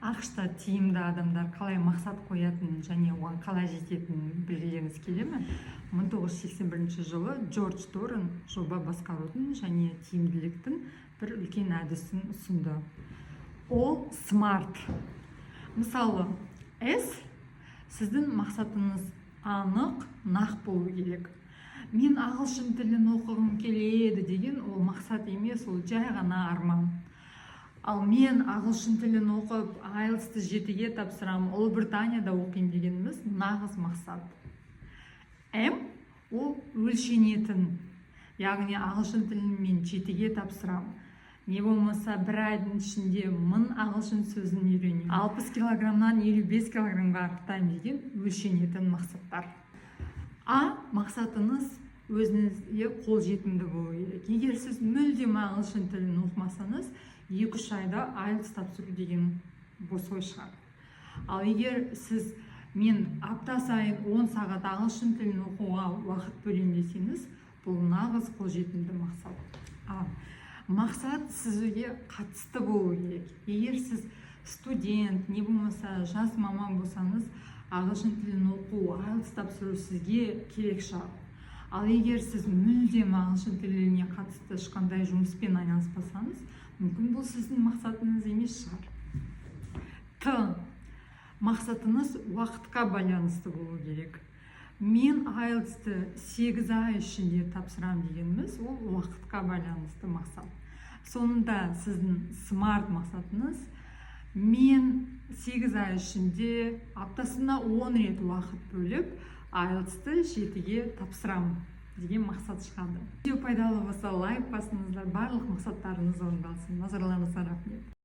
ақшта тиімді адамдар қалай мақсат қоятынын және оған қалай жететінін білгілеріңіз келе ме? 1981 жылы Джордж Торн жоба басқарудың және тиімділіктің бір үлкен әдісін ұсынды. Ол смарт. Мысалы, S сіздің мақсатыңыз анық, нақ болу керек. Мен ағылшын тілін оқығым келеді деген ол мақсат емес, ол жай ғана арман. Ал мен ағылшын тілін оқып, IELTS-ті 7-ге тапсырамын, Ұлыбританияда оқимын дегеніміз нағыз мақсат. М ол өлшенетін, яғни ағылшын тілін мен 7-ге тапсырамын. Не болмаса бір айдың ішінде 1000 ағылшын сөзін үйренемін. 60 килограммнан 55 килограммға арттаймын деген өлшенетін мақсаттар. А мақсатыңыз өзіңізге қолжетімді болу керек. Егер сіз мүлдем ағылшын тілін оқымасаңыз, 2-3 айда IELTS тапсыру деген бос ой шығар. Ал егер сіз мен апта сайын 10 сағат ағылшын тілін оқуға уақыт бөлемін десеңіз, бұл нағыз қолжетімді мақсат. Мақсат сізге қатысты болу керек. Егер сіз студент, не болмаса жас маман болсаңыз, ағылшын тілін оқу, IELTS тапсыру сізге керек шығар. Ал егер сіз мүлдем ағылшын тіліне қатысты ешқандай жұмыспен айналыспасаңыз, мүмкін бұл сіздің мақсатыңыз емес шығар. Т. Мақсатыңыз уақытқа байланысты болу керек. Мен IELTS-ті 8 ай ішінде тапсырам дегеніміз, ол уақытқа байланысты мақсат. Сонында сіздің смарт мақсатыңыз, мен 8 ай ішінде аптасына 10 рет уақыт бөліп, IELTS-ті 7-ге тапсырам деген мақсат шығады. Видео пайдалы болса лайк басыңыздар, барлық мақсаттарыңыз орындалсын. Назарларыңызға рахмет.